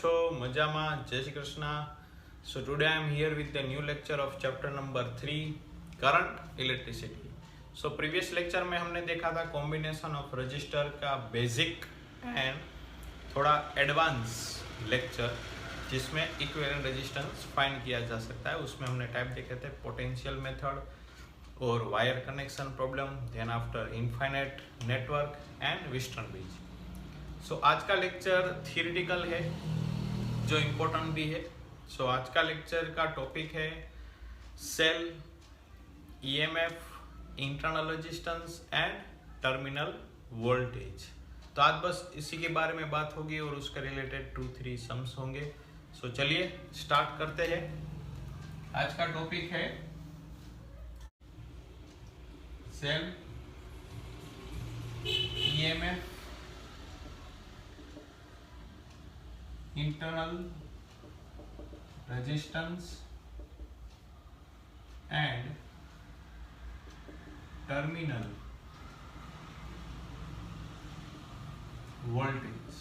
છો મજામાં જય Shri Krishna. So today I am here with the new lecture of chapter number 3 current electricity. So previous lecture में हमने देखा था कॉम्बिनेशन ऑफ रजिस्टर का बेसिक एंड थोड़ा एडवांस लेक्चर जिसमें इक्विवेलेंट रेजिस्टेंस फाइंड किया जा सकता है. उसमें हमने टाइप देखे थे पोटेंशियल मेथड और wire connection problem, then after infinite network and Wheatstone bridge. So आज का लेक्चर थियोरेटिकल है जो इम्पोर्टेंट भी है. सो आज का लेक्चर का टॉपिक है cell, EMF, internal resistance and terminal voltage. तो आज बस इसी के बारे में बात होगी और उसके रिलेटेड 2-3 सम्स होंगे. सो चलिए स्टार्ट करते हैं. आज का टॉपिक है cell, EMF, internal resistance and terminal voltage.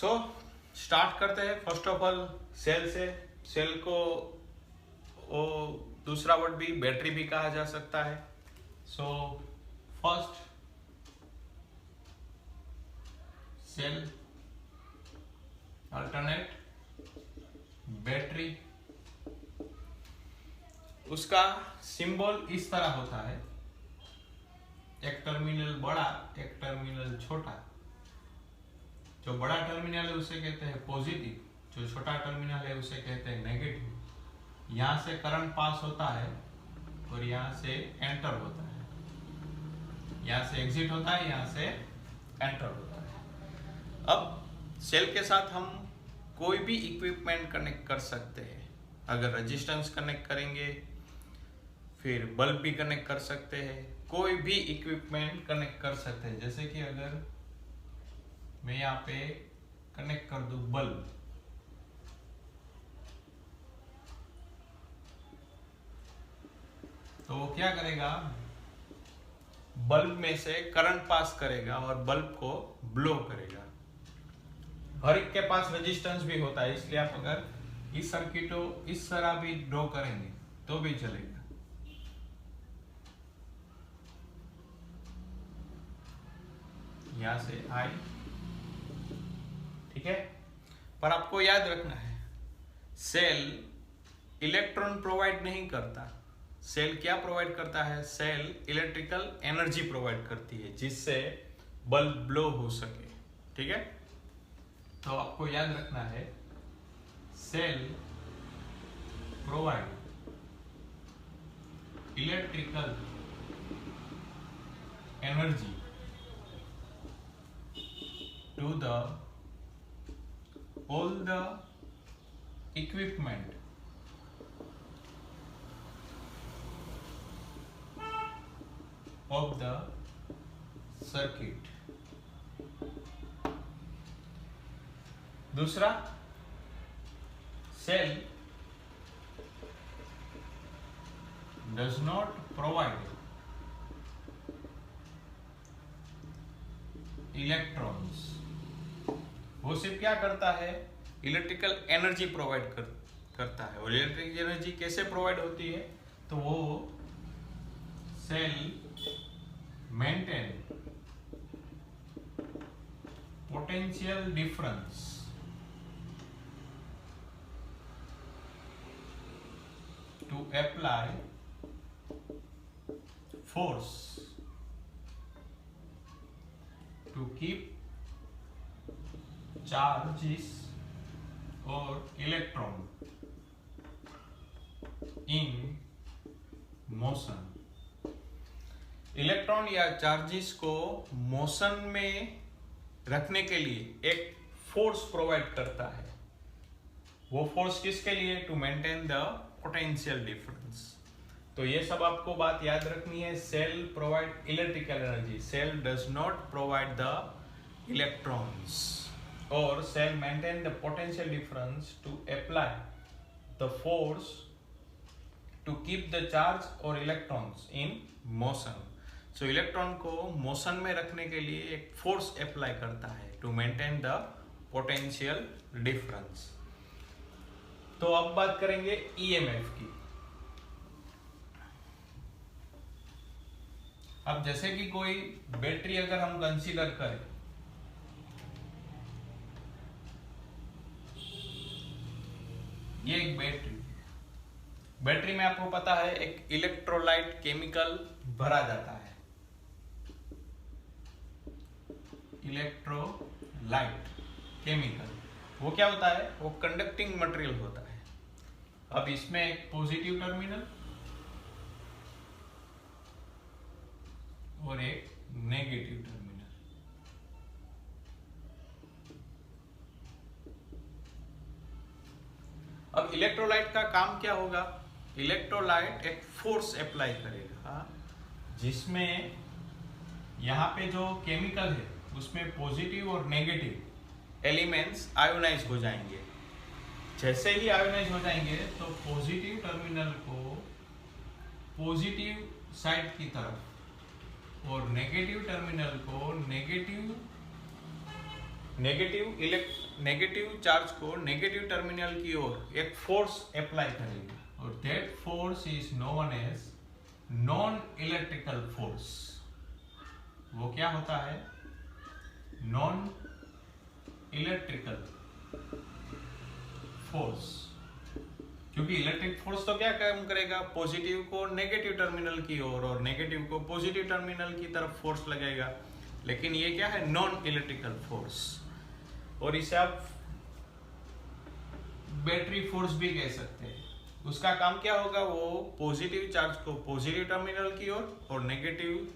So start करते हैं. फर्स्ट ऑफ ऑल सेल से. सेल को दूसरा वर्ड भी बैटरी भी कहा जा सकता है. So first cell, alternate battery. उसका सिंबल इस तरह होता है, एक टर्मिनल बड़ा, एक टर्मिनल छोटा. जो बड़ा टर्मिनल है उसे कहते हैं पॉजिटिव, जो छोटा टर्मिनल है उसे कहते हैं नेगेटिव. यहाँ से करंट पास होता है और यहाँ से एंटर होता है, यहाँ से एग्जिट होता है, यहाँ से एंटर होता है. अब सेल के साथ हम कोई भी इक्विपमेंट कनेक्ट कर सकते हैं. अगर रेजिस्टेंस कनेक्ट करेंगे, फिर बल्ब भी कनेक्ट कर सकते हैं, कोई भी इक्विपमेंट कनेक्ट कर सकते हैं. जैसे कि अगर मैं यहाँ पे कनेक्ट कर दूं बल्ब, तो वो क्या करेगा, बल्ब में से करंट पास करेगा और बल्ब को ब्लो करेगा. हर एक के पास रेजिस्टेंस भी होता है, इसलिए आप अगर इस सर्किट को इस तरह भी ड्रॉ करेंगे तो भी चलेगा. यहां से आई, ठीक है. पर आपको याद रखना है, सेल इलेक्ट्रॉन प्रोवाइड नहीं करता. सेल क्या प्रोवाइड करता है? सेल इलेक्ट्रिकल एनर्जी प्रोवाइड करती है जिससे बल्ब ब्लो हो सके. ठीक है, तो आपको याद रखना है cell provide electrical energy to all the equipment of the circuit. दूसरा, cell does not provide electrons. वो सिर्फ क्या करता है? इलेक्ट्रिकल एनर्जी प्रोवाइड करता है. और इलेक्ट्रिक एनर्जी कैसे प्रोवाइड होती है? तो वो cell maintain potential difference to apply force to keep charges और इलेक्ट्रॉन इन मोशन. इलेक्ट्रॉन या चार्जेस को मोशन में रखने के लिए एक फोर्स प्रोवाइड करता है. वो फोर्स किसके लिए? To maintain the potential difference. तो ये सब आपको बात याद रखनी है. Cell provide electrical energy, cell does not provide the electrons. or cell maintain the potential difference to apply the force to keep the charge or electrons in motion. So electron को motion में रखने के लिए एक force apply करता है to maintain the potential difference. तो अब बात करेंगे ईएमएफ की। अब जैसे कि कोई बैटरी अगर हम कंसीडर करें, ये एक बैटरी में आपको पता है एक इलेक्ट्रोलाइट केमिकल भरा जाता है। इलेक्ट्रोलाइट केमिकल वो क्या होता है? वो कंडक्टिंग मटेरियल होता है। अब इसमें एक पॉजिटिव टर्मिनल और एक नेगेटिव टर्मिनल। अब इलेक्ट्रोलाइट का काम क्या होगा? इलेक्ट्रोलाइट एक फोर्स अप्लाई करेगा जिसमें यहाँ पे जो केमिकल है उसमें पॉजिटिव और नेगेटिव एलिमेंट्स आयोनाइज हो जाएंगे। जैसे ही आयोनाइज हो जाएंगे तो पॉजिटिव टर्मिनल को पॉजिटिव साइड की तरफ और नेगेटिव टर्मिनल को नेगेटिव चार्ज को नेगेटिव टर्मिनल की ओर एक फोर्स अप्लाई करेगा और that force is known as non electrical force. वो क्या होता है? Non electrical force. क्योंकि इलेक्ट्रिक फोर्स तो क्या काम करेगा? पॉजिटिव को नेगेटिव टर्मिनल की ओर और नेगेटिव को पॉजिटिव टर्मिनल की तरफ फोर्स लगेगा। लेकिन ये क्या है? Non electrical force. और इसे आप बैटरी फोर्स भी कह सकते हैं। उसका काम क्या होगा? वो पॉजिटिव चार्ज को पॉजिटिव टर्मिनल की ओर और नेगेटिव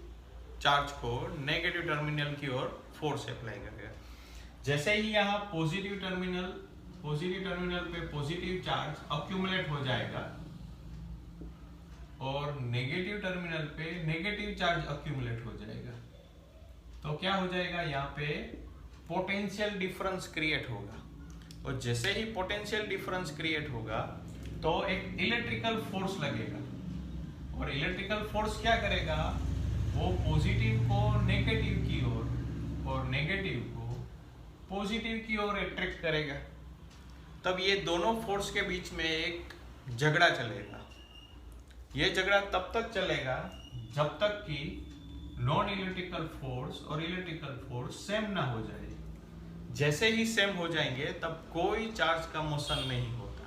चार्ज को नेगेटिव टर्मिनल की ओर फोर्स अप्लाई करेगा। जैसे ही यहाँ पॉजिटिव टर्मिनल पे पॉजिटिव चार्ज अक्यूमुलेट हो जाएगा और नेगेटिव टर्मिनल पे नेगेटिव चार्ज अक्यूमुलेट हो जाएगा, तो क्या हो जाएगा? यहाँ पे पोटेंशियल डिफरेंस क्रिएट होगा। और जैसे ही पोटेंशियल डिफरेंस क्रिएट होगा तो एक इलेक्ट्रिकल फोर्स लगेगा। और इलेक्ट्रिकल फोर्स क्या करेगा? वो पॉजिटिव को नेगेटिव की ओर और नेगेटिव को पॉजिटिव की ओर अट्रैक्ट करेगा। तब ये दोनों फोर्स के बीच में एक झगड़ा चलेगा। ये झगड़ा तब तक चलेगा जब तक कि नॉन इलेक्ट्रिकल फोर्स और इलेक्ट्रिकल फोर्स सेम ना हो जाए। जैसे ही सेम हो जाएंगे तब कोई चार्ज का मोशन नहीं होता,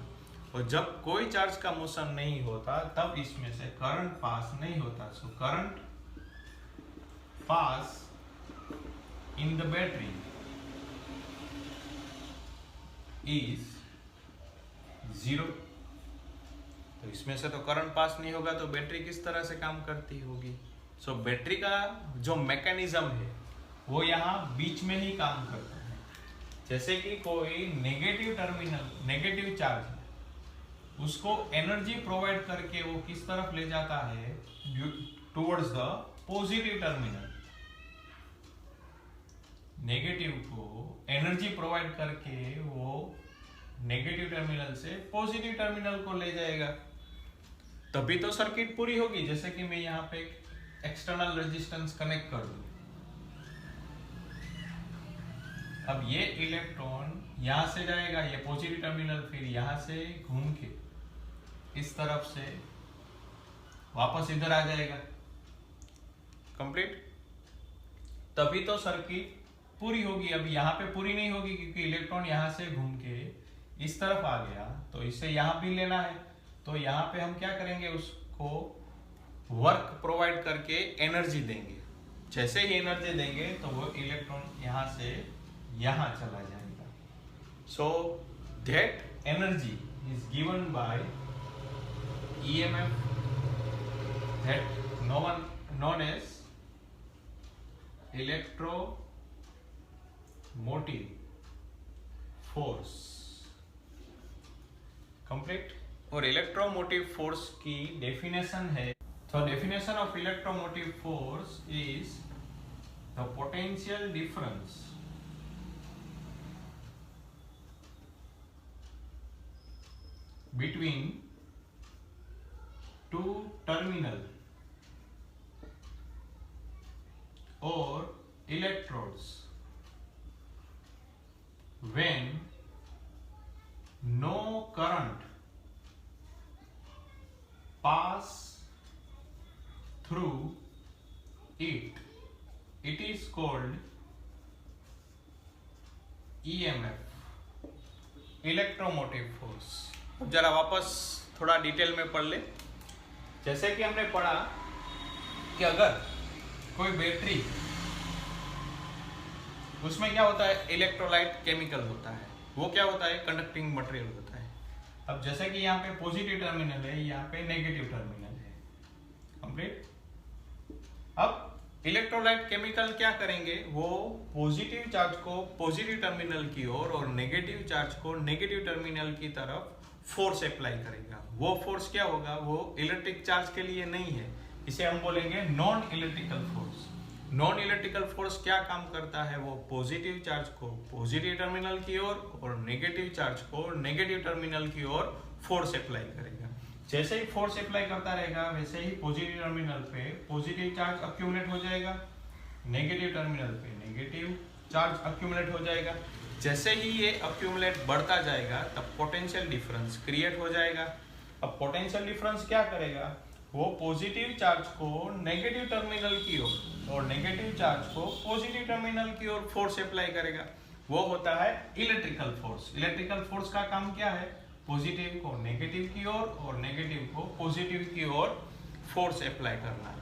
और जब कोई चार्ज का मोशन नहीं होता तब इसमें से करंट पास नहीं होता। So current pass in the battery is 0। तो इसमें से तो करंट पास नहीं होगा तो बैटरी किस तरह से काम करती होगी? सो बैटरी का जो मैकेनिज्म है वो यहाँ बीच में ही काम करता है। जैसे कि कोई नेगेटिव चार्ज है, उसको एनर्जी प्रोवाइड करके वो किस तरफ ले जाता है? Towards the positive terminal. Negative को एनर्जी प्रोवाइड करके वो नेगेटिव टर्मिनल से पॉजिटिव टर्मिनल को ले जाएगा, तभी तो सर्किट पूरी होगी। जैसे कि मैं यहाँ पे एक्सटर्नल रेजिस्टेंस कनेक्ट कर दूं, अब ये इलेक्ट्रॉन यहां से जाएगा, ये पॉजिटिव टर्मिनल, फिर यहां से घूम के इस तरफ से वापस इधर आ जाएगा, कंप्लीट। तभी तो सर्किट पूरी होगी। अब यहाँ पे पूरी नहीं होगी क्योंकि इलेक्ट्रॉन यहाँ से घूम के इस तरफ आ गया, तो इसे यहाँ भी लेना है। तो यहाँ पे हम क्या करेंगे? उसको वर्क प्रोवाइड करके एनर्जी देंगे। जैसे ही एनर्जी देंगे तो वो इलेक्ट्रॉन यहाँ से यहाँ चला जाएगा। So that energy is given by EMF that known as electromotive force, complete. और इलेक्ट्रोमोटिव फोर्स की डेफिनेशन है, तो definition of electromotive force is the potential difference between two terminal electrodes when no current pass through it, it is called EMF, electromotive force. अब जरा वापस थोड़ा detail में पढ़ ले। जैसे कि हमने पढ़ा कि अगर कोई बैटरी, उसमें क्या होता है, इलेक्ट्रोलाइट केमिकल होता है, वो क्या होता है, कंडक्टिंग मटेरियल होता है। अब जैसे कि यहाँ पे पॉजिटिव टर्मिनल है, यहाँ पे नेगेटिव टर्मिनल है, कंप्लीट। अब इलेक्ट्रोलाइट केमिकल क्या करेंगे, वो पॉजिटिव चार्ज को पॉजिटिव टर्मिनल की ओर और नेगेटिव चार्ज को नेगेटिव टर्मिनल की तरफ फोर्स अप्लाई करेगा। वो फोर्स क्या होगा, वो इलेक्ट्रिक चार्ज के लिए नहीं है, इसे हम बोलेंगे non electrical force. Non electrical force क्या काम करता है, वो पॉजिटिव चार्ज को पॉजिटिव टर्मिनल की ओर और नेगेटिव चार्ज को नेगेटिव टर्मिनल की ओर फोर्स अप्लाई करेगा। जैसे ही फोर्स अप्लाई करता रहेगा वैसे ही पॉजिटिव टर्मिनल पे पॉजिटिव चार्ज अक्यूमुलेट हो जाएगा, नेगेटिव टर्मिनल पे नेगेटिव चार्ज अक्यूमुलेट हो जाएगा। जैसे ही ये अक्यूमुलेट बढ़ता जाएगा तब पोटेंशियल डिफरेंस क्रिएट हो जाएगा। अब पोटेंशियल डिफरेंस क्या करेगा, वो पॉजिटिव चार्ज को नेगेटिव टर्मिनल की ओर और नेगेटिव चार्ज को पॉजिटिव टर्मिनल की ओर फोर्स अप्लाई करेगा। वो होता है इलेक्ट्रिकल फोर्स। इलेक्ट्रिकल फोर्स का काम क्या है, पॉजिटिव को नेगेटिव की ओर और नेगेटिव को पॉजिटिव की ओर फोर्स अप्लाई करना है।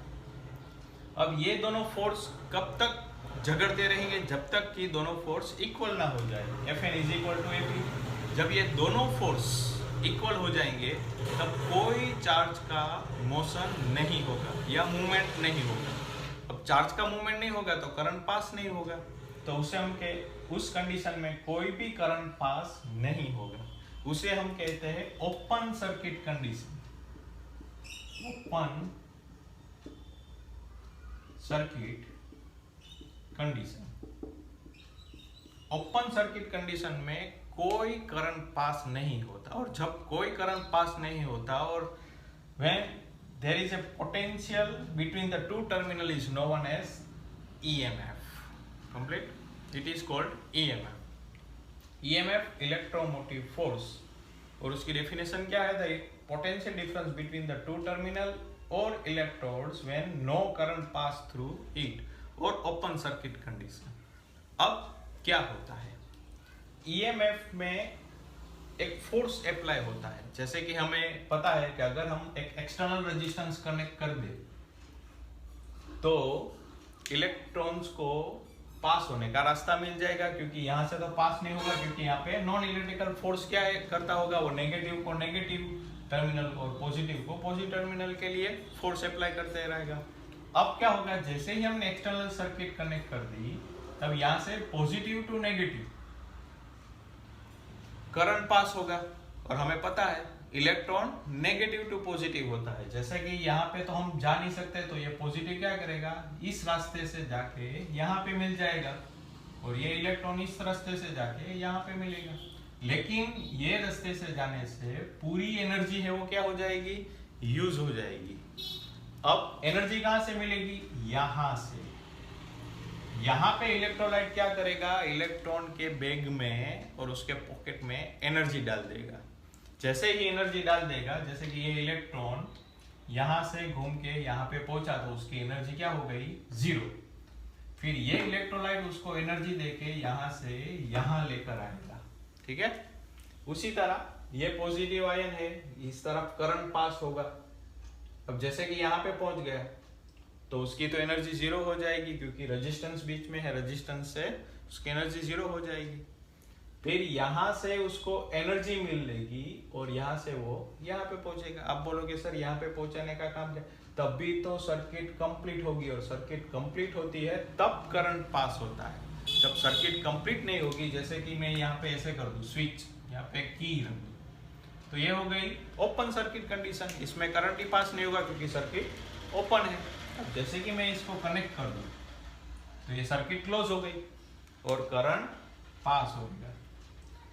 अब ये दोनों फोर्स कब तक झगड़ते रहेंगे, जब तक कि दोनों फोर्स इक्वल ना हो जाए। Fn is equal to Ap। जब ये दोनों फोर्स इक्वल हो जाएंगे तब कोई चार्ज का मोशन नहीं होगा या मूवमेंट नहीं होगा। अब चार्ज का मूवमेंट नहीं होगा तो करंट पास नहीं होगा, तो उसे हम उस कंडीशन में कोई भी करंट पास नहीं होगा, उसे हम कहते हैं open circuit condition. Open circuit condition. Open circuit condition में कोई करंट पास नहीं होता, और जब कोई करंट पास नहीं होता और when there is a potential between the two terminal is known as EMF. Complete? It is called EMF. EMF electromotive force, और उसकी डेफिनेशन क्या है, the potential difference between the two terminal और electrodes when no current pass through it और open circuit condition. अब क्या होता है, EMF में एक फोर्स अप्लाई होता है। जैसे कि हमें पता है कि अगर हम एक एक्सटर्नल रेजिस्टेंस कनेक्ट कर दे तो इलेक्ट्रॉन्स को पास होने का रास्ता मिल जाएगा, क्योंकि यहाँ से तो पास नहीं होगा, क्योंकि यहाँ पे नॉन इलेक्ट्रिकल फोर्स क्या है करता होगा, वो नेगेटिव को नेगेटिव टर्मिनल और पॉजिटिव को पॉजिटिव टर्मिनल के लिए फोर्स अप्लाई करते रहेगा। अब क्या होगा, जैसे ही हमने एक्सटर्नल सर्किट कनेक्ट कर दी तब यहाँ से positive to negative current pass होगा, और हमें पता है इलेक्ट्रॉन नेगेटिव टू पॉजिटिव होता है। जैसे कि यहाँ पे तो हम जा नहीं सकते, तो ये पॉजिटिव क्या करेगा, इस रास्ते से जाके यहाँ पे मिल जाएगा, और ये इलेक्ट्रॉन इस रास्ते से जाके यहाँ पे मिलेगा। लेकिन ये रास्ते से जाने से पूरी एनर्जी है वो क्या हो जाएगी, यूज हो जाएगी। अब एनर्जी कहाँ से मिलेगी, यहाँ से। यहाँ पे इलेक्ट्रोलाइट क्या करेगा, इलेक्ट्रॉन के बैग में और उसके पॉकेट में एनर्जी डाल देगा। जैसे ही एनर्जी डाल देगा, जैसे कि ये इलेक्ट्रॉन यहाँ से घूम के यहाँ पे पहुंचा तो उसकी एनर्जी क्या हो गई, 0। फिर ये इलेक्ट्रोलाइट उसको एनर्जी देके यहाँ से यहाँ लेकर आएगा, ठीक है। उसी तरह ये पॉजिटिव आयन है, इस तरफ करंट पास होगा। अब जैसे कि यहाँ पे पहुंच गया तो उसकी तो एनर्जी 0 हो जाएगी, क्योंकि रेजिस्टेंस बीच में है, रेजिस्टेंस से उसकी एनर्जी 0 हो जाएगी। फिर यहाँ से उसको एनर्जी मिलेगी और यहाँ से वो यहाँ पे पहुंचेगा। आप बोलोगे सर यहाँ पे पहुंचाने का काम क्या, तब भी तो सर्किट कंप्लीट होगी, और सर्किट कंप्लीट होती है तब करंट पास होता है। जब सर्किट कंप्लीट नहीं होगी, जैसे कि मैं यहाँ पे ऐसे कर दूं, स्विच यहाँ पे की रख दूं, तो ये हो गई ओपन सर्किट कंडीशन। इसमें करंट ही पास नहीं होगा क्योंकि सर्किट ओपन है। अब जैसे कि मैं इसको कनेक्ट कर दूं तो ये सर्किट क्लोज हो गई और करंट पास हो गया,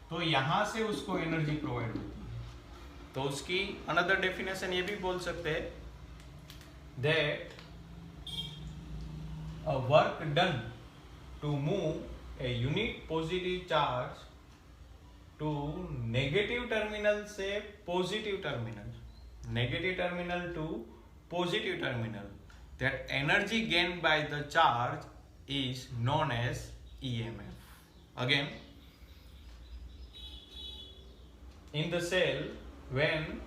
तो यहां से उसको एनर्जी प्रोवाइड होती है। तो उसकी अनदर डेफिनेशन ये भी बोल सकते हैं, that a work done to move a unit positive charge to negative terminal से positive terminal, negative terminal to positive terminal, that energy gained by the charge is known as EMF. Again, in the cell, when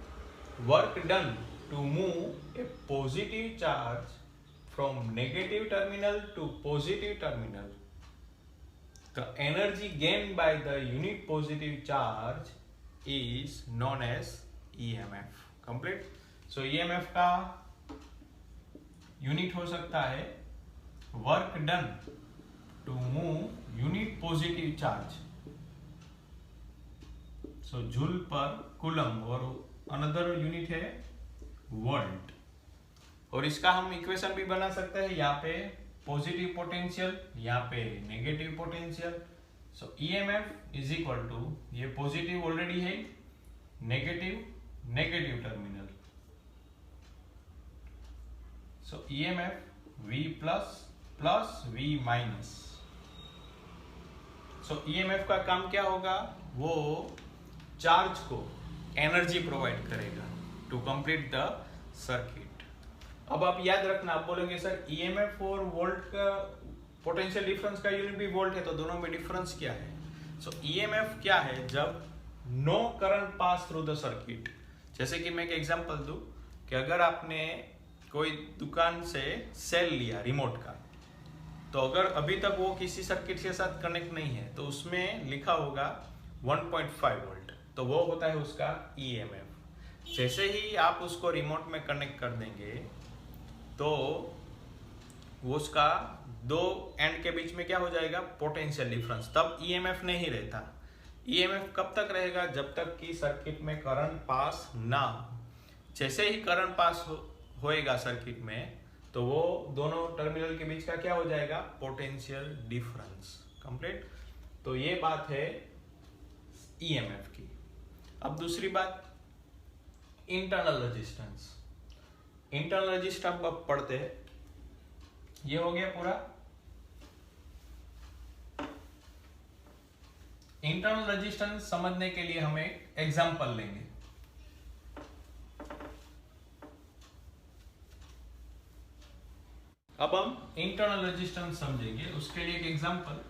work done to move a positive charge from negative terminal to positive terminal, the energy gained by the unit positive charge is known as EMF. Complete? So EMF का unit हो सकता है work done to move unit positive charge, so joule per coulomb, और another unit है volt. और इसका हम equation भी बना सकते हैं, यहाँ पे पॉजिटिव पोटेंशियल, यहाँ पे negative potential. So EMF is equal to, ये पॉजिटिव ऑलरेडी है, negative negative terminal, so EMF V plus plus V minus. So EMF का काम क्या होगा, वो चार्ज को एनर्जी प्रोवाइड करेगा टू कंप्लीट द सर्किट। अब आप याद रखना, आप बोलेंगे सर ईएमएफ और वोल्ट का पोटेंशियल डिफरेंस का यूनिट भी वोल्ट है, तो दोनों में डिफरेंस क्या है? सो ईएमएफ क्या है, जब no current pass through the circuit. जैसे कि मैं एक एग्जांपल दूं कि अगर आपने कोई दुकान से सेल लिया रिमोट का, तो अगर अभी तक वो किसी सर्किट के साथ कनेक्ट नहीं है, तो उसमें लिखा होगा 1.5 वोल्ट, तो वो होता है उसका ईएमएफ। जैसे ही आप उसको रिमोट में कनेक्ट कर देंगे, तो वो उसका दो एंड के बीच में क्या हो जाएगा, पोटेंशियल डिफरेंस, तब ईएमएफ नहीं रहता। ईएमएफ कब तक रहेगा, जब तक कि सर्किट में करंट पास ना हो। जैसे ही करंट पास होएगा सर्किट में, तो वो दोनों टर्मिनल के बीच का क्या हो जाएगा, पोटेंशियल डिफरेंस। कंप्लीट? तो ये बात है ईएमएफ की। अब दूसरी बात, इंटरनल रेजिस्टेंस। इंटरनल रेजिस्टेंस अब पढ़ते हैं, ये हो गया पूरा। इंटरनल रेजिस्टेंस समझने के लिए हम एक एग्जांपल लेंगे। अब हम इंटरनल रेजिस्टेंस समझेंगे, उसके लिए एक एग्जांपल।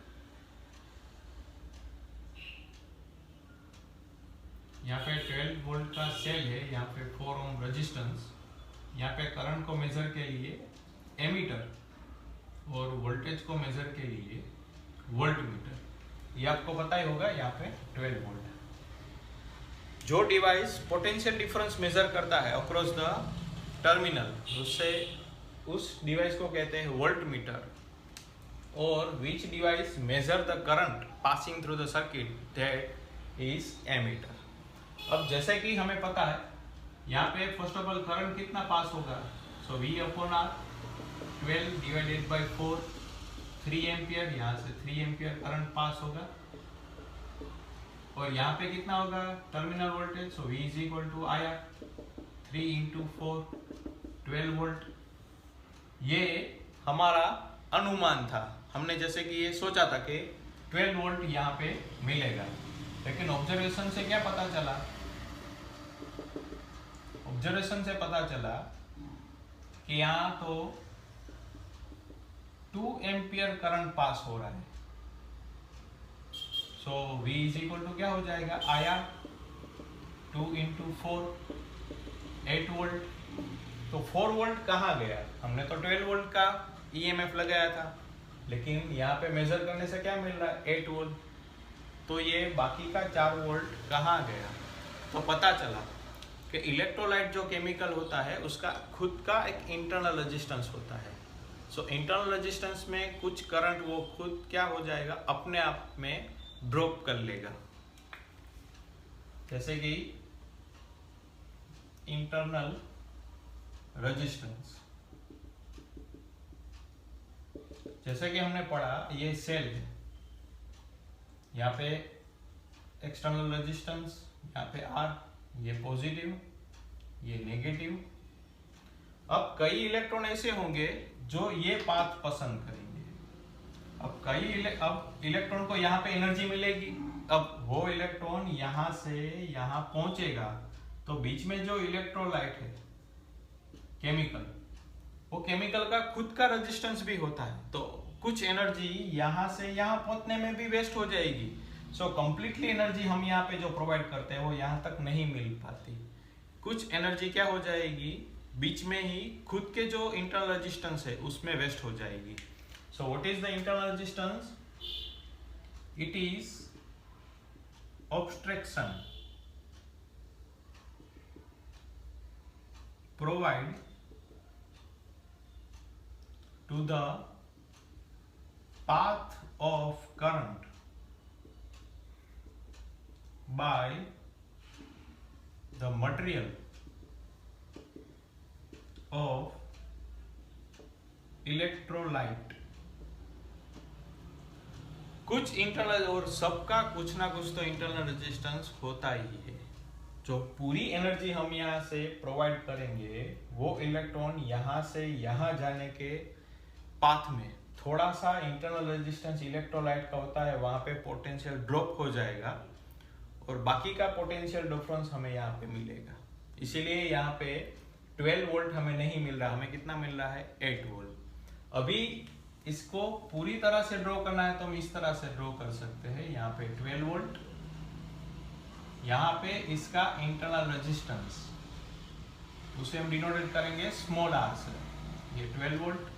यहाँ पे 12 वोल्ट का सेल है, यहाँ पे 4 ओम रेजिस्टेंस, यहाँ पे करंट को मेजर के लिए एमीटर और वोल्टेज को मेजर के लिए वोल्टमीटर। ये आपको पता ही होगा, यहाँ पे 12 वोल्ट। जो डिवाइस पोटेंशियल डिफरेंस मेजर करता है अक्रॉस द टर्मिनल, उससे उस डिवाइस को कहते हैं वोल्टमीटर। और which device measure the current passing through the circuit, that is ammeter. अब जैसे कि हमें पता है, यहाँ पे फर्स्ट ऑफ ऑल करंट कितना पास होगा, सो V upon R, 12 divided by 4, 3 ampere, यहाँ से 3 एम्पियर करंट पास होगा। और यहाँ पे कितना होगा terminal voltage, so V is equal to IR, 3 into 4, 12 volt. ये हमारा अनुमान था, हमने जैसे कि ये सोचा था कि 12 वोल्ट यहाँ पे मिलेगा, लेकिन ऑब्जर्वेशन से क्या पता चला, ऑब्जर्वेशन से पता चला कि यहाँ तो 2 एम्पियर करंट पास हो रहा है। सो V इज इक्वल टू क्या हो जाएगा, IR, 2 इंटू 4, 8 वोल्ट। तो 4 वोल्ट कहाँ गया, हमने तो 12 वोल्ट का ईएमएफ लगाया था, लेकिन यहाँ पे मेजर करने से क्या मिल रहा है, 8 वोल्ट। तो ये बाकी का 4 वोल्ट कहाँ गया, तो पता चला कि इलेक्ट्रोलाइट जो केमिकल होता है उसका खुद का एक इंटरनल रेजिस्टेंस होता है। सो इंटरनल रेजिस्टेंस में कुछ करंट वो खुद क्या हो जाएगा, अपने आप में ड्रॉप कर लेगा। जैसे कि इंटरनल रेजिस्टेंस, जैसे कि हमने पढ़ा, ये सेल है, यहाँ पे एक्सटर्नल रेजिस्टेंस, यहाँ पे R, ये पॉजिटिव, ये नेगेटिव। अब कई इलेक्ट्रॉन ऐसे होंगे जो ये पाथ पसंद करेंगे। अब इलेक्ट्रॉन को यहाँ पे एनर्जी मिलेगी। अब वो इलेक्ट्रॉन यहाँ से यहाँ पहुंचेगा तो बीच में जो इलेक्ट्रोलाइट है केमिकल, वो केमिकल का खुद का रेजिस्टेंस भी होता है, तो कुछ एनर्जी यहाँ से यहाँ पहुंचने में भी वेस्ट हो जाएगी। सो कंप्लीटली एनर्जी हम यहाँ पे जो प्रोवाइड करते हैं वो यहाँ तक नहीं मिल पाती। कुछ एनर्जी क्या हो जाएगी, बीच में ही खुद के जो इंटरनल रेजिस्टेंस है उसमें वेस्ट हो जाएगी। So what is the internal resistance? It is obstruction provide to the path of current by the material of electrolyte। कुछ इंटरनल और सबका कुछ ना कुछ तो इंटरनल रेजिस्टेंस होता ही है। जो पूरी एनर्जी हम यहाँ से प्रोवाइड करेंगे वो इलेक्ट्रॉन यहाँ से यहाँ जाने के पाथ में थोड़ा सा इंटरनल रेजिस्टेंस इलेक्ट्रोलाइट का होता है, वहां पे पोटेंशियल ड्रॉप हो जाएगा और बाकी का पोटेंशियल डिफरेंस हमें यहाँ पे मिलेगा। इसीलिए यहाँ पे 12 वोल्ट हमें नहीं मिल रहा, हमें कितना मिल रहा है 8 वोल्ट। अभी इसको पूरी तरह से ड्रॉ करना है तो हम इस तरह से ड्रॉ कर सकते हैं। यहाँ पे 12 वोल्ट, यहाँ पे इसका इंटरनल रेजिस्टेंस उसे हम डिनोटेट करेंगे स्मॉल आर से। ये 12 वोल्ट,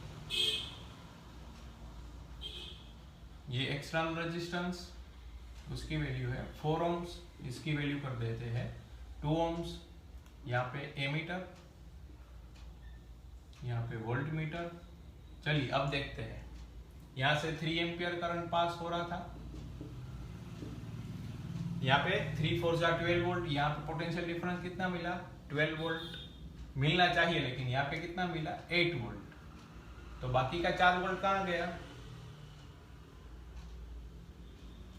ये एक्सटर्नल रेजिस्टेंस उसकी वैल्यू है 4 ohms, इसकी वैल्यू कर देते हैं 2 ohms। यहाँ पे एमीटर, यहाँ पे वोल्ट मीटर। चलिए अब देखते हैं, यहाँ से 3 एम्पियर करंट पास हो रहा था, यहाँ पे 3 4 12 वोल्ट। यहाँ पे पोटेंशियल डिफरेंस कितना मिला? 12 वोल्ट मिलना चाहिए, लेकिन यहाँ पे कितना मिला? 8 वोल्ट। तो बाकी का 4 वोल्ट कहाँ गया?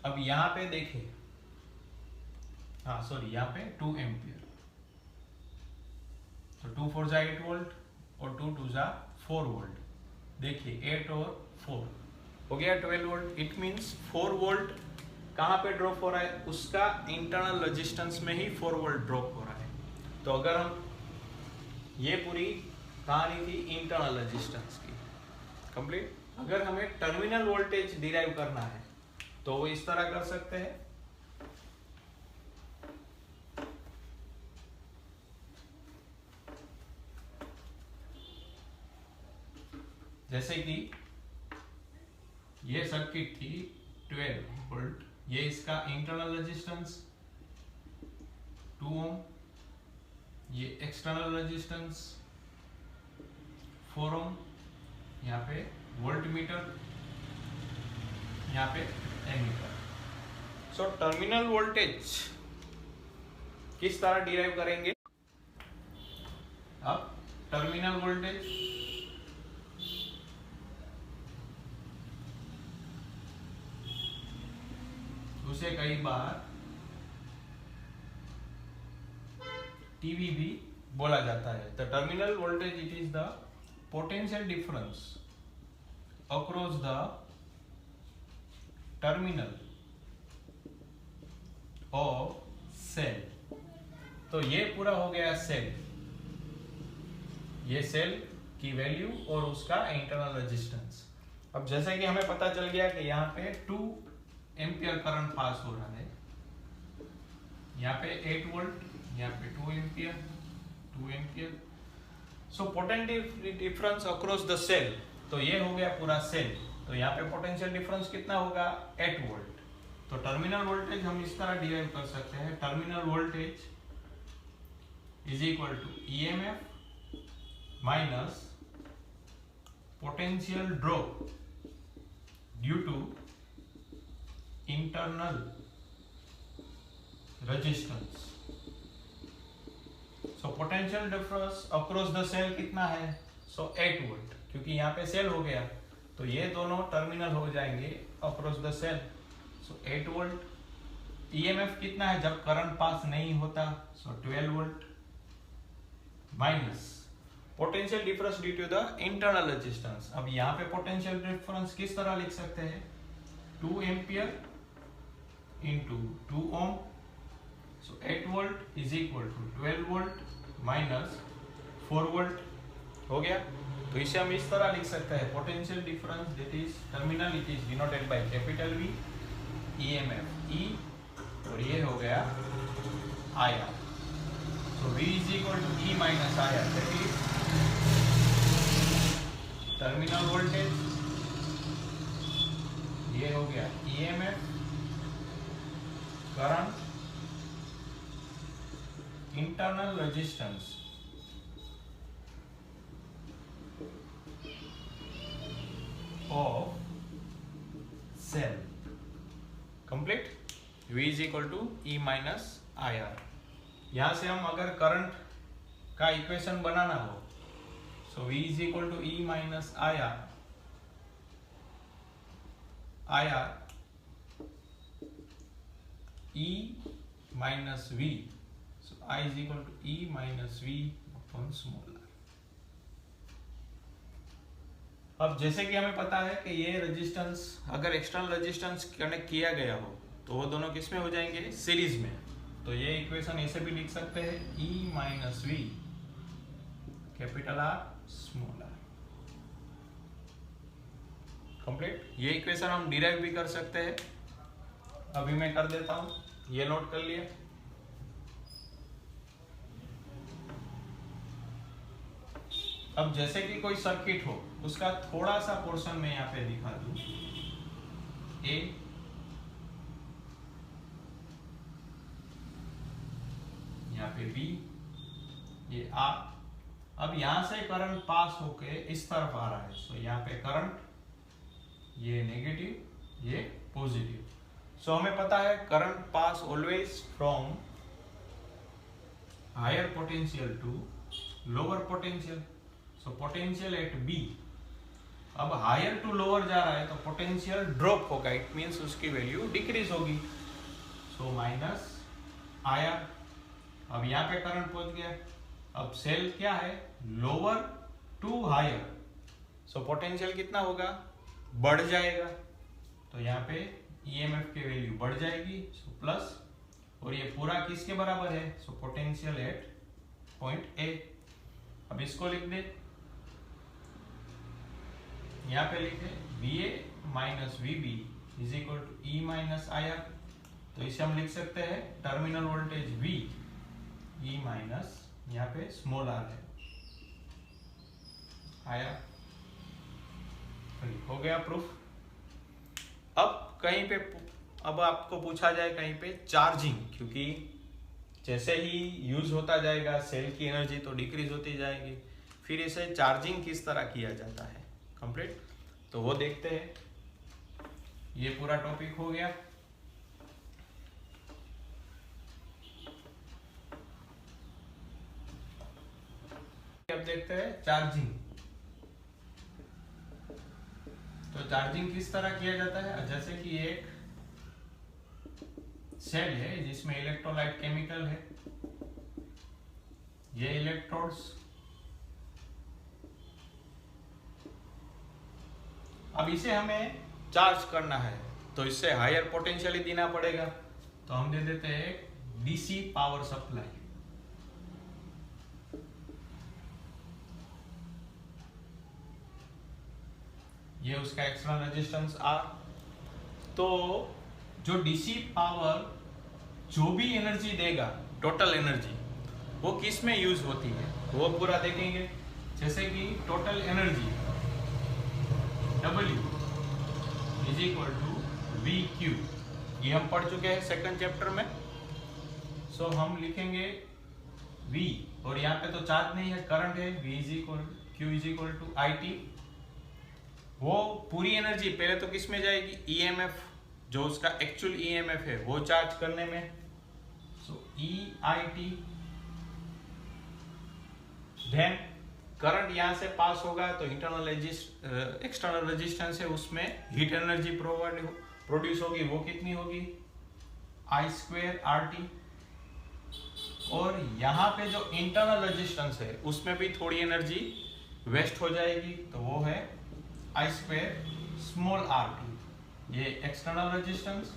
अब यहाँ पे देखिए, हाँ सॉरी, यहाँ पे 2 एम्पियर, तो 2 4 8 वोल्ट और 2 2 4 वोल्ट। देखिए 8 और 4 हो गया 12 वोल्ट। इट मींस 4 वोल्ट कहाँ पे ड्रॉप हो रहा है? उसका इंटरनल रेजिस्टेंस में ही 4 वोल्ट ड्रॉप हो रहा है। तो अगर हम, ये पूरी कहानी थी इंटरनल रेजिस्टेंस की कंप्लीट। अगर हमें टर्मिनल वोल्टेज डिराइव करना है तो वो इस तरह कर सकते हैं। जैसे कि ये सर्किट थी 12 वोल्ट, ये इसका इंटरनल रेजिस्टेंस 2 ओम, ये एक्सटर्नल रेजिस्टेंस 4 ओम, यहाँ पे वोल्ट मीटर, यहाँ पे एमीटर। सो टर्मिनल वोल्टेज किस तरह डिराइव करेंगे? अब टर्मिनल वोल्टेज उसे कई बार टीवी भी बोला जाता है। The terminal voltage it is the potential difference across the terminal of cell. तो ये पूरा हो गया सेल, ये सेल की वैल्यू और उसका इंटरनल रेजिस्टेंस। अब जैसे कि हमें पता चल गया कि यहाँ पे 2 एम्पियर करंट पास हो रहा है, यहाँ पे 8 वोल्ट, यहाँ पे 2 ampere. So potential difference across the cell, तो ये हो गया पूरा सेल। तो यहाँ पे पोटेंशियल डिफरेंस कितना होगा? 8 वोल्ट। तो टर्मिनल वोल्टेज हम इस तरह डिराइव कर सकते हैं, terminal voltage is equal to EMF minus potential drop due to internal resistance. So potential difference across the cell कितना है? 8 वोल्ट, क्योंकि यहाँ पे सेल हो गया तो ये दोनों टर्मिनल हो जाएंगे across the cell. 8 volt. EMF कितना है जब करंट पास नहीं होता? 12 volt minus potential difference due to the internal resistance. अब यहाँ पे पोटेंशियल डिफरेंस किस तरह लिख सकते हैं, 2 ampere into 2 ohm, so 8 volt is equal to 12 volt minus 4 volt हो गया। तो इसे हम इस तरह लिख सकते हैं, potential difference that is terminal it is denoted by capital V, EMF E, और ये हो गया IR। So V is equal to E minus IR, that is terminal voltage, ये हो गया EMF, current, internal resistance of cell, complete. V is equal to E minus IR। यहां से हम अगर करंट का इक्वेशन बनाना हो, सो V is equal to E minus IR, E minus V, so I is equal to E minus V upon small r। अब जैसे कि हमें पता है कि ये रेजिस्टेंस अगर एक्सटर्नल रेजिस्टेंस कनेक्ट किया गया हो तो वो दोनों किस में हो जाएंगे, सीरीज में। तो ये इक्वेशन ऐसे भी लिख सकते हैं, E minus V capital R small r, complete. ये इक्वेशन हम डिराइव भी कर सकते हैं, अभी मैं कर देता हूं, ये नोट कर लिया। अब जैसे कि कोई सर्किट हो, उसका थोड़ा सा पोर्शन मैं यहाँ पे दिखा दूं, A, यहाँ पे B, ये R। अब यहां से करंट पास होके इस तरफ आ रहा है, सो यहाँ पे करंट, ये नेगेटिव, ये पॉजिटिव। सो हमें पता है current pass always from higher potential to lower potential, so potential at B अब हायर टू लोअर जा रहा है तो पोटेंशियल ड्रॉप होगा, इट मींस उसकी वैल्यू डिक्रीज होगी, सो माइनस IR। अब यहाँ पे करंट पहुंच गया, अब सेल क्या है, lower to higher, so potential कितना होगा, बढ़ जाएगा। तो यहाँ पे EMF की वैल्यू बढ़ जाएगी, सो प्लस, और ये पूरा किसके बराबर है, so potential at point A। अब इसको लिख दे, यहाँ पे लिखे VA minus VB is equal to E minus IR। तो इसे हम लिख सकते हैं terminal voltage V, E minus यहाँ पे स्मॉल r है, आया, हो गया प्रूफ। अब कहीं पे, अब आपको पूछा जाए कहीं पे चार्जिंग, क्योंकि जैसे ही यूज होता जाएगा सेल की एनर्जी तो डिक्रीज होती जाएगी, फिर इसे चार्जिंग किस तरह किया जाता है, कंप्लीट, तो वो देखते हैं। ये पूरा टॉपिक हो गया। अब देखते हैं चार्जिंग। तो चार्जिंग किस तरह किया जाता है, जैसे कि एक सेल है जिसमें इलेक्ट्रोलाइट केमिकल है, ये इलेक्ट्रोड्स, अब इसे हमें चार्ज करना है तो इससे हायर पोटेंशियल ही देना पड़ेगा, तो हम दे देते हैं DC पावर सप्लाई। ये उसका एक्सटर्नल रेजिस्टेंस R। तो जो DC पावर जो भी एनर्जी देगा, टोटल एनर्जी, वो किस में यूज होती है वो पूरा देखेंगे। जैसे कि total energy W is equal to VQ, ये हम पढ़ चुके हैं सेकंड चैप्टर में। सो हम लिखेंगे V, और यहाँ पे तो चार्ज नहीं है, करंट है, Q is equal to IT। वो पूरी एनर्जी पहले तो किस में जाएगी, EMF, जो उसका एक्चुअल EMF है वो चार्ज करने में, सो EIT। देन करंट यहां से पास होगा तो एक्सटर्नल रेजिस्टेंस है, उसमें हीट एनर्जी प्रोड्यूस होगी, वो कितनी होगी, I² RT। और यहाँ पे जो इंटरनल रेजिस्टेंस है उसमें भी थोड़ी एनर्जी वेस्ट हो जाएगी, तो वो है I स्क्वायर स्मॉल r2। ये एक्सटर्नल रेजिस्टेंस,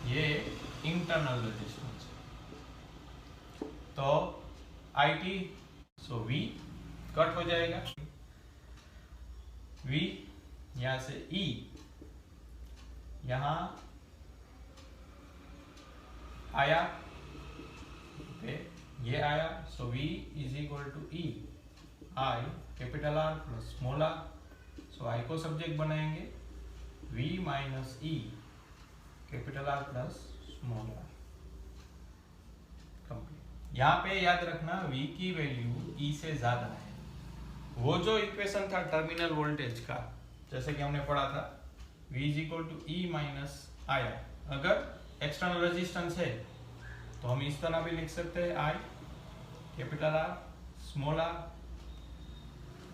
ये इंटरनल रेजिस्टेंस, तो IT सो V कट हो जाएगा, V यहाँ से E यहाँ आया, ये आया, so V is equal to E I capital R plus small r, so I को सब्जेक्ट बनाएंगे V minus E capital R plus small r। Complete. यहाँ पे याद रखना V की वैल्यू E से ज्यादा है। वो जो इक्वेशन था टर्मिनल वोल्टेज का, जैसे कि हमने पढ़ा था V is equal to E minus I, अगर एक्सटर्नल रेजिस्टेंस है तो हम इस तरह भी लिख सकते हैं I capital R small r,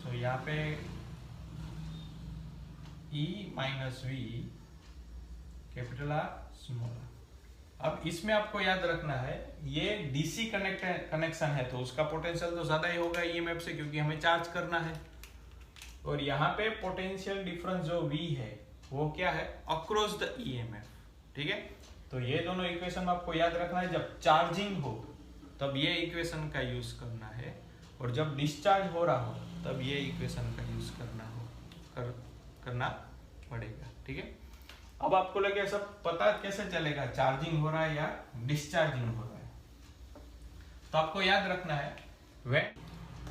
तो यहाँ पे E minus V capital R small r। अब इसमें आपको याद रखना है ये डीसी कनेक्शन है तो उसका पोटेंशियल तो ज्यादा ही होगा ईएमएफ से, क्योंकि हमें चार्ज करना है। और यहाँ पे पोटेंशियल डिफरेंस जो V है वो क्या है, अक्रॉस द ईएमएफ। ठीक है, तो ये दोनों इक्वेशन आपको याद रखना है। जब चार्जिंग हो तब ये इक्वेशन का यूज करना है, और जब डिस्चार्ज हो रहा हो तब ये इक्वेशन का यूज करना पड़ेगा। ठीक है, अब आपको लगे सब पता कैसे चलेगा चार्जिंग हो रहा है या डिस्चार्जिंग हो रहा है, तो आपको याद रखना है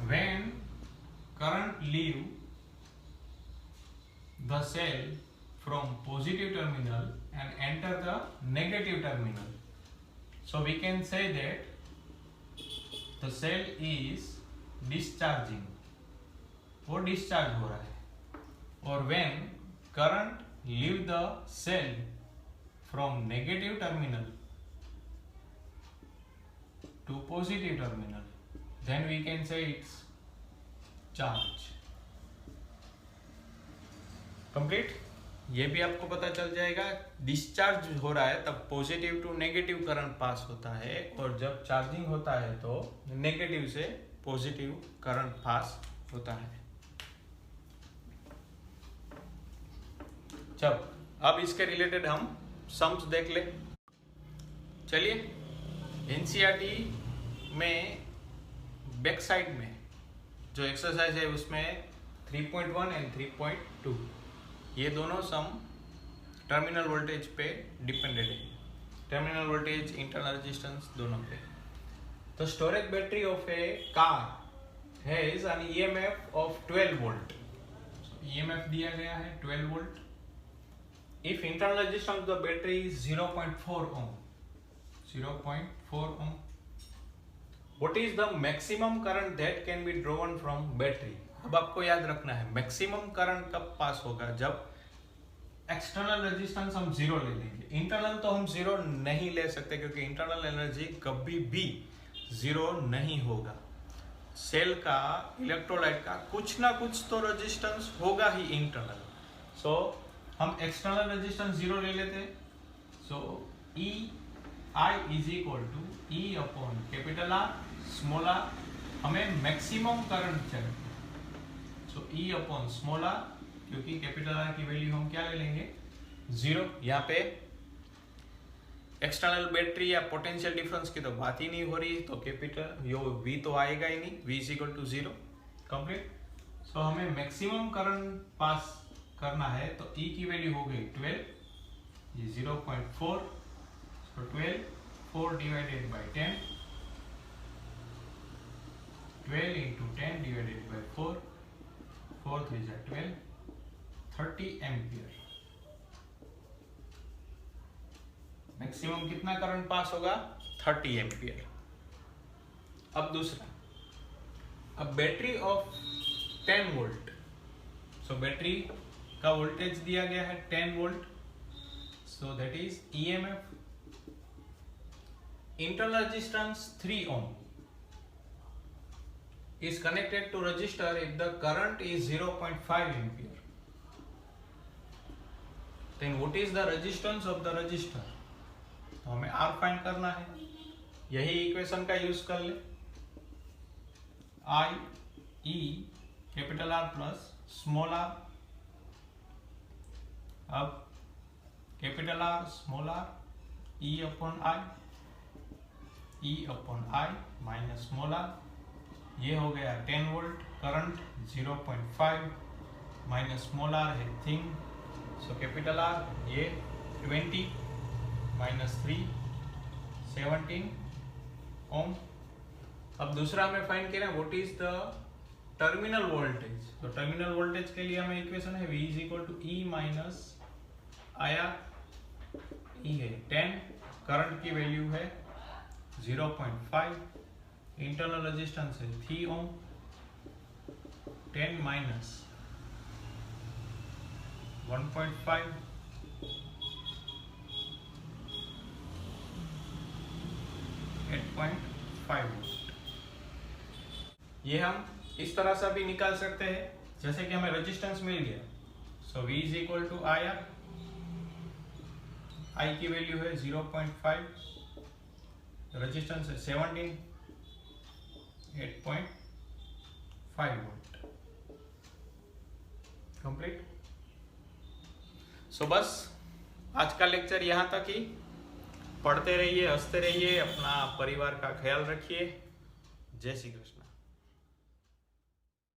when current leave the cell from positive terminal and enter the negative terminal, so we can say that the cell is discharging, वो डिस्चार्ज हो रहा है। और when current leave the cell from negative terminal to positive terminal, then we can say it's charge। Complete. ये भी आपको पता चल जाएगा डिस्चार्ज हो रहा है तब positive to negative current pass होता है, और जब चार्जिंग होता है तो नेगेटिव से पॉजिटिव करंट पास होता है। जब अब इसके रिलेटेड हम सम्स देख ले। चलिए, एनसीईआरटी में बैक साइड में जो एक्सरसाइज है उसमें 3.1 एंड 3.2 ये दोनों सम टर्मिनल वोल्टेज पे डिपेंडेड है, टर्मिनल वोल्टेज इंटरनल रेजिस्टेंस दोनों पे। तो storage battery of A car has an EMF of 12 volt, EMF दिया गया है 12 volt. If internal resistance of the battery is 0.4 ohm, 0.4 ohm, what is the maximum current that can be drawn from battery? अब आपको याद रखना है maximum current कब पास होगा, जब एक्सटर्नल रेजिस्टेंस हम जीरो ले लेंगे। इंटरनल तो हम जीरो नहीं ले सकते क्योंकि इंटरनल एनर्जी कभी भी जीरो नहीं होगा। सेल का, इलेक्ट्रोलाइट का कुछ ना कुछ तो रेजिस्टेंस होगा ही इंटरनल। सो हम एक्सटर्नल रेजिस्टेंस जीरो ले लेते, so E I is equal to E upon capital R small R. हमें मैक्सिमम करंट चाहिए, so E upon small R, क्योंकि कैपिटल आर की वैल्यू हम क्या ले लेंगे जीरो। यहाँ पे एक्सटर्नल बैटरी या पोटेंशियल डिफरेंस की तो बात ही नहीं हो रही, तो कैपिटल यो वी तो आएगा ही नहीं, V is equal to zero. Complete. So हमें मैक्सिमम करंट पास करना है तो E की वैल्यू हो गई 12, ये 0.4, so 12 4 divided by 10, 12 into 10 divided by 4, 4 3 is 12, 30 ampere. Maximum कितना करंट पास होगा 30 एम्पियर। अब दूसरा, अब battery of 10 volt, so battery का वोल्टेज दिया गया है 10 volt, so that is EMF internal resistance 3 ohm is connected to resistor if the current is 0.5 ampere, then what is the resistance of the resistor? तो हमें R find करना है। यही equation का यूज कर ले, I E capital R plus small R. अब capital R small R E upon I minus small R, ये हो गया 10 volt, current 0.5 minus small R है थिंग, सो कैपिटल आर ये 20 माइनस 3 17 ओम। अब दूसरा हमें फाइंड करना है what is the terminal voltage. तो टर्मिनल वोल्टेज के लिए हमें इक्वेशन है V is equal to E minus I R. E है 10, करंट की वैल्यू है 0.5, इंटरनल रेजिस्टेंस है 3 ओम, 10 माइनस 1.5 8.5 वोल्ट। ये हम इस तरह से भी निकाल सकते हैं, जैसे कि हमें रेजिस्टेंस मिल गया, so V is equal to I R, I की वैल्यू है 0.5, रेजिस्टेंस है 17, 8.5 वोल्ट। कंप्लीट। सो बस आज का लेक्चर यहाँ तक ही। पढ़ते रहिए, हंसते रहिए, अपना परिवार का ख्याल रखिए। जय श्री कृष्ण।